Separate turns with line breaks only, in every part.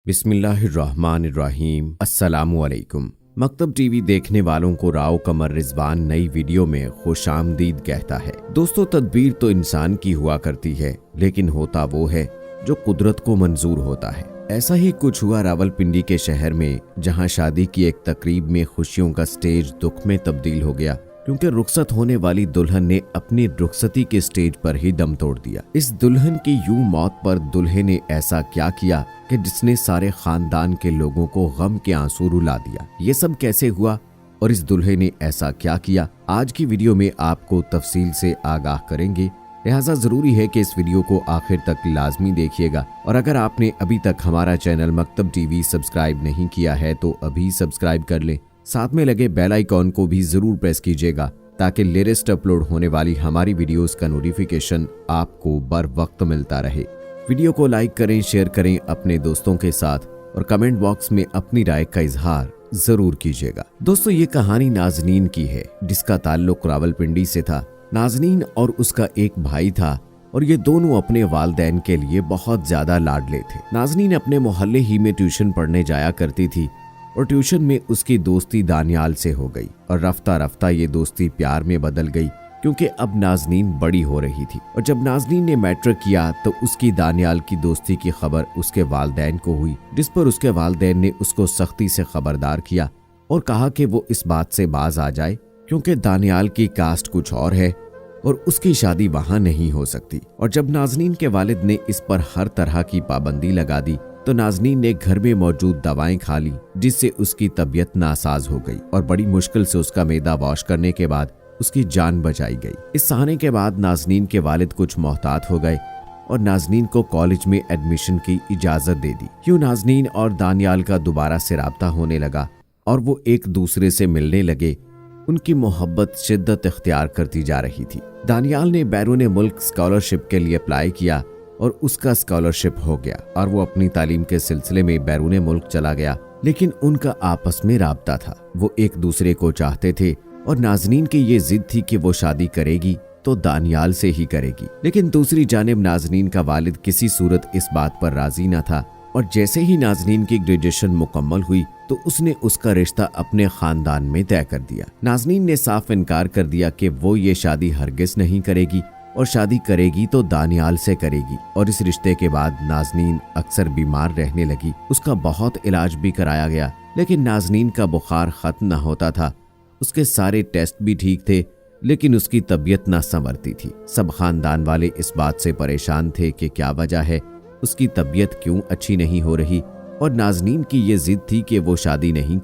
बिस्मिल्लाहिर्रहमानिर्रहीम। अस्सलामुअलैकुम। मकतब टीवी देखने वालों को राव कमर रिजवान नई वीडियो में खुशामदीद कहता है। दोस्तों, तदबीर तो इंसान की हुआ करती है, लेकिन होता वो है जो कुदरत को मंजूर होता है। ऐसा ही कुछ हुआ रावलपिंडी के शहर में, जहां शादी की एक तकरीब में खुशियों का स्टेज दुख में तब्दील हो गया, क्योंकि रुखसत होने वाली दुल्हन ने अपनी रुखसती के स्टेज पर ही दम तोड़ दिया। इस दुल्हन की यूं मौत पर दुल्हे ने ऐसा क्या किया कि जिसने सारे खानदान के लोगों को गम के आंसू रुला दिया। ये सब कैसे हुआ और इस दुल्हे ने ऐसा क्या किया, आज की वीडियो में आपको तफसील से आगाह करेंगे। लिहाजा जरूरी है कि इस वीडियो को आखिर तक लाजमी देखिएगा, और अगर आपने अभी तक हमारा चैनल मकतब टीवी सब्सक्राइब नहीं किया है तो अभी सब्सक्राइब कर लें। साथ में लगे बेल आइकॉन को भी जरूर प्रेस कीजिएगा, ताकि लेटेस्ट अपलोड होने वाली हमारी वीडियोस का नोटिफिकेशन आपको बर वक्त मिलता रहे। वीडियो को लाइक करें, शेयर करें अपने दोस्तों के साथ, और कमेंट बॉक्स में अपनी राय का इजहार जरूर कीजिएगा। दोस्तों, ये कहानी नाजनीन की है, जिसका ताल्लुक रावलपिंडी से था। नाजनीन और उसका एक भाई था, और ये दोनों अपने वालिदैन के लिए बहुत ज्यादा लाडले थे। नाजनीन अपने मोहल्ले ही में ट्यूशन पढ़ने जाया करती थी, और ट्यूशन में उसकी दोस्ती दानियाल से हो गई, और रफ्ता रफ्ता ये दोस्ती प्यार में बदल गई, क्योंकि अब नाजनीन बड़ी हो रही थी। और जब नाजनीन ने मैट्रिक किया तो उसकी दानियाल की दोस्ती की खबर उसके वालिदैन को हुई, जिस पर उसके वालिदैन ने उसको सख्ती से खबरदार किया और कहा कि वो इस बात से बाज आ जाए, क्योंकि दानियाल की कास्ट कुछ और है और उसकी शादी वहां नहीं हो सकती। और जब नाजनीन के वालिद ने इस पर हर तरह की पाबंदी लगा दी, तो नाजनीन ने घर में मौजूद दवाएं खा ली, जिससे उसकी तबीयत नासाज हो गई, और बड़ी मुश्किल से उसका मैदा वॉश करने के बाद उसकी जान बचाई गई। इस सहाने के बाद नाजनीन के वालिद कुछ मोहतात हो गए और नाजनीन को कॉलेज में एडमिशन की इजाजत दे दी। यूं नाजनीन और दानियाल का दोबारा से राब्ता होने लगा, और वो एक दूसरे से मिलने लगे। उनकी मोहब्बत शिद्दत इख्तियार करती जा रही थी। दानियाल ने बैरून मुल्क स्कॉलरशिप के लिए अप्लाई किया, और उसका स्कॉलरशिप हो गया, और वो अपनी तालीम के सिलसिले में बैरून मुल्क चला गया। लेकिन उनका आपस में राब्ता था, वो एक दूसरे को चाहते थे, और नाजनीन की ये जिद थी कि वो शादी करेगी तो दानियाल से ही करेगी। लेकिन दूसरी जानिब नाजनीन का वालिद किसी सूरत इस बात पर राजी न था, और जैसे ही नाजनीन की ग्रेजुएशन मुकम्मल हुई तो उसने उसका रिश्ता अपने खानदान में तय कर दिया। नाजनीन ने साफ इनकार कर दिया कि वो ये शादी हरगिज नहीं करेगी, और शादी करेगी तो दानियाल से करेगी। और इस रिश्ते के बाद नाजनीन अक्सर बीमार रहने लगी। उसका बहुत इलाज भी कराया गया, लेकिन नाजनीन का बुखार खत्म न होता था। उसके सारे टेस्ट भी ठीक थे, लेकिन उसकी तबीयत ना संवरती थी। सब खानदान वाले इस बात से परेशान थे कि क्या वजह है, उसकी तबीयत क्यों अच्छी नहीं हो रही। और नाजनीन की ये जिद थी कि वो शादी नहीं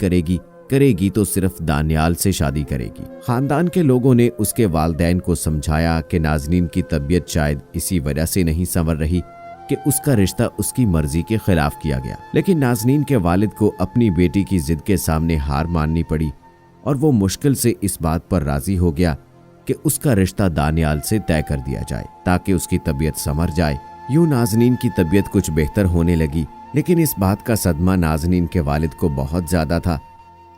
करेगी तो सिर्फ दानियाल से शादी करेगी। खानदान के लोगों ने उसके वालिदैन को समझाया कि नाजनीन की तबीयत शायद इसी वजह से नहीं संवर रही कि उसका रिश्ता उसकी मर्जी के खिलाफ किया गया। लेकिन नाजनीन के वालिद को अपनी बेटी की जिद के सामने हार माननी पड़ी, और वो मुश्किल से इस बात पर राजी हो गया कि उसका रिश्ता दानियाल से तय कर दिया जाए, ताकि उसकी तबीयत संवर जाए। यूं नाजनीन की तबीयत कुछ बेहतर होने लगी, लेकिन इस बात का सदमा नाजनीन के वालिद को बहुत ज्यादा था।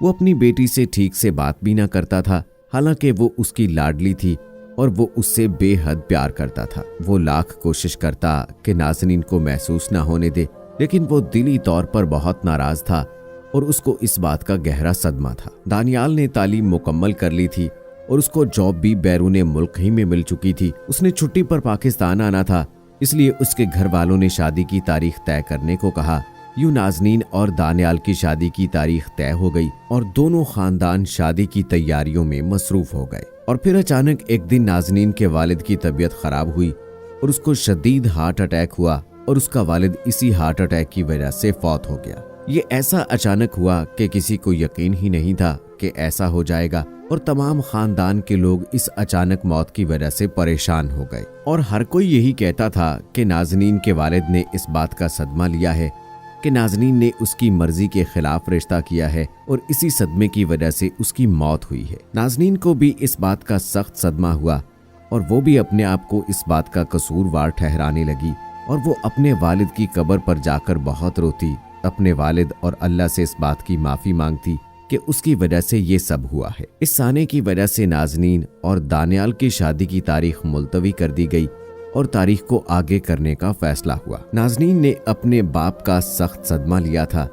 वो अपनी बेटी से ठीक से बात भी ना करता था, हालांकि वो उसकी लाडली थी और वो उससे बेहद प्यार करता था। वो लाख कोशिश करता कि नाजनीन को महसूस ना होने दे, लेकिन वो दिली तौर पर बहुत नाराज था, और उसको इस बात का गहरा सदमा था। दानियाल ने तालीम मुकम्मल कर ली थी, और उसको जॉब भी बैरून मुल्क ही में मिल चुकी थी। उसने छुट्टी पर पाकिस्तान आना था, इसलिए उसके घर वालों ने शादी की तारीख तय करने को कहा। यूं नाजनीन और दानियाल की शादी की तारीख तय हो गई, और दोनों खानदान शादी की तैयारियों में मसरूफ हो गए। और फिर अचानक एक दिन नाजनीन के वालिद की तबीयत खराब हुई, और उसको शदीद हार्ट अटैक हुआ, और उसका वालिद इसी हार्ट अटैक की वजह से फौत हो गया। ये ऐसा अचानक हुआ कि किसी को यकीन ही नहीं था कि ऐसा हो जाएगा, और तमाम खानदान के लोग इस अचानक मौत की वजह से परेशान हो गए। और हर कोई यही कहता था कि नाजनीन के वालिद ने इस बात का सदमा लिया है कि नाजनीन ने उसकी मर्जी के खिलाफ रिश्ता किया है, और इसी सदमे की वजह से उसकी मौत हुई है। नाजनीन को भी इस बात का सख्त सदमा हुआ, और वो भी अपने आप को इस बात का कसूरवार ठहराने लगी, और वो अपने वालिद की कब्र पर जाकर बहुत रोती, अपने वालिद और अल्लाह से इस बात की माफी मांगती कि उसकी वजह से ये सब हुआ है। इस साने की वजह से नाजनीन और दानियाल की शादी की तारीख मुलतवी कर दी गई, और तारीख को आगे करने का फैसला हुआ। नाज़नीन ने अपने बाप का सख्त सदमा लिया था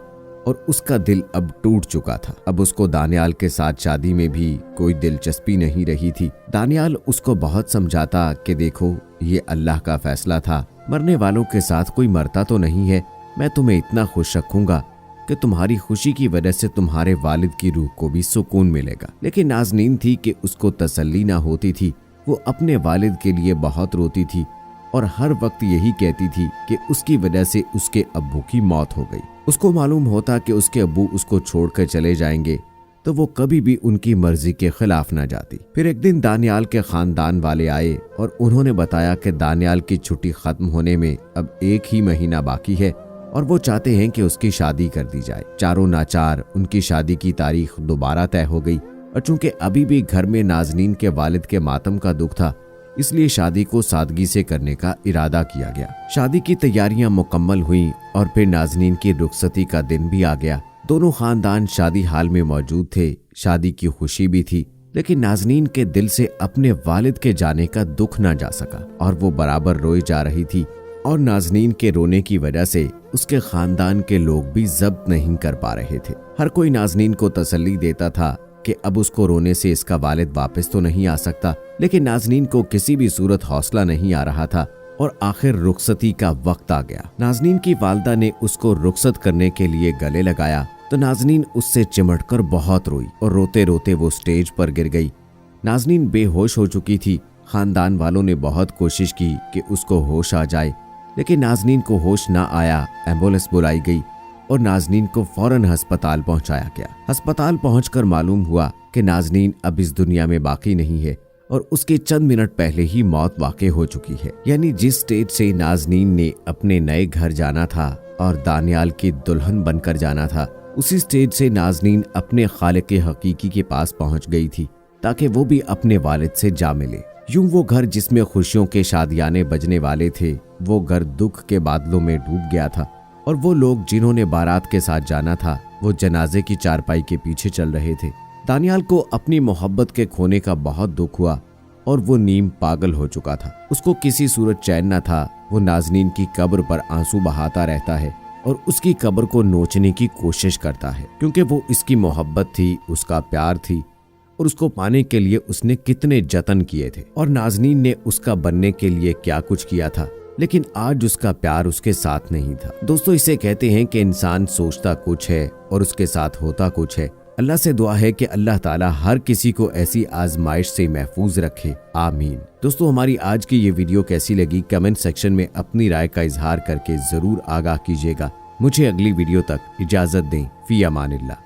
और उसका दिल अब टूट चुका था। अब उसको दानियाल के साथ शादी में भी कोई दिलचस्पी नहीं रही थी। दानियाल उसको बहुत समझाता कि देखो, ये अल्लाह का फैसला था, मरने वालों के साथ कोई मरता तो नहीं है। मैं तुम्हें इतना खुश रखूंगा कि तुम्हारी खुशी की वजह से तुम्हारे वालिद की रूह को भी सुकून मिलेगा। लेकिन नाज़नीन थी कि उसको तसल्ली ना होती थी। वो अपने वालिद के लिए बहुत रोती थी और हर वक्त यही कहती थी कि उसकी वजह से उसके अब्बू की मौत हो गई। उसको मालूम होता कि उसके अब्बू उसको छोड़कर चले जाएंगे तो वो कभी भी उनकी मर्जी के खिलाफ ना जाती। फिर एक दिन दानियाल के खानदान वाले आए और उन्होंने बताया कि दानियाल की छुट्टी खत्म होने में अब 1 ही महीना बाकी है और वो चाहते हैं कि उसकी शादी कर दी जाए। चारों नाचार उनकी शादी की तारीख दोबारा तय हो गई और चूंकि अभी भी घर में नाज़नीन के वालिद के मातम का दुख था, इसलिए शादी को सादगी से करने का इरादा किया गया। शादी की तैयारियां मुकम्मल हुईं और फिर नाज़नीन की रुखसती का दिन भी आ गया। दोनों खानदान शादी हाल में मौजूद थे। शादी की खुशी भी थी, लेकिन नाज़नीन के दिल से अपने वालिद के जाने का दुख न जा सका और वो बराबर रोई जा रही थी और नाज़नीन के रोने की वजह से उसके खानदान के लोग भी जब्त नहीं कर पा रहे थे। हर कोई नाज़नीन को तसल्ली देता था कि अब उसको रोने से इसका वालिद वापस तो नहीं आ सकता, लेकिन नाज़नीन को किसी भी सूरत हौसला नहीं आ रहा था और आखिर रुखसती का वक्त आ गया। नाज़नीन की वालदा ने उसको रुखसत करने के लिए गले लगाया तो नाज़नीन उससे चिमटकर बहुत रोई और रोते रोते वो स्टेज पर गिर गई। नाज़नीन बेहोश हो चुकी थी। खानदान वालों ने बहुत कोशिश की कि उसको होश आ जाए, लेकिन नाज़नीन को होश ना आया। एम्बुलेंस बुलाई गई और नाज़नीन को फौरन अस्पताल पहुंचाया गया। अस्पताल पहुंचकर मालूम हुआ कि नाज़नीन अब इस दुनिया में बाकी नहीं है और उसके चंद मिनट पहले ही मौत वाक़ई हो चुकी है। यानी जिस स्टेज से नाज़नीन ने अपने नए घर जाना था और दानियाल की दुल्हन बनकर जाना था, उसी स्टेज से नाज़नीन अपने खालिक़े हकीकी के पास पहुंच गई थी ताकि वो भी अपने वालिद से जा मिले। यूं वो घर जिसमें खुशियों के शादियाने बजने वाले थे, वो घर दुख के बादलों में डूब गया था और वो लोग जिन्होंने बारात के साथ जाना था वो जनाजे की चारपाई के पीछे चल रहे थे। दानियाल को अपनी मोहब्बत के खोने का बहुत दुख हुआ और वो नीम पागल हो चुका था। उसको किसी सूरत चैन न था। वो नाज़नीन की कब्र पर आंसू बहाता रहता है और उसकी कब्र को नोचने की कोशिश करता है, क्योंकि वो इसकी मोहब्बत थी, उसका प्यार थी और उसको पाने के लिए उसने कितने जतन किए थे और नाज़नीन ने उसका बनने के लिए क्या कुछ किया था, लेकिन आज उसका प्यार उसके साथ नहीं था। दोस्तों, इसे कहते हैं कि इंसान सोचता कुछ है और उसके साथ होता कुछ है। अल्लाह से दुआ है कि अल्लाह ताला हर किसी को ऐसी आजमाइश से महफूज रखे, आमीन। दोस्तों, हमारी आज की ये वीडियो कैसी लगी कमेंट सेक्शन में अपनी राय का इजहार करके जरूर आगाह कीजिएगा। मुझे अगली वीडियो तक इजाजत दें। फी अमानिल्लाह।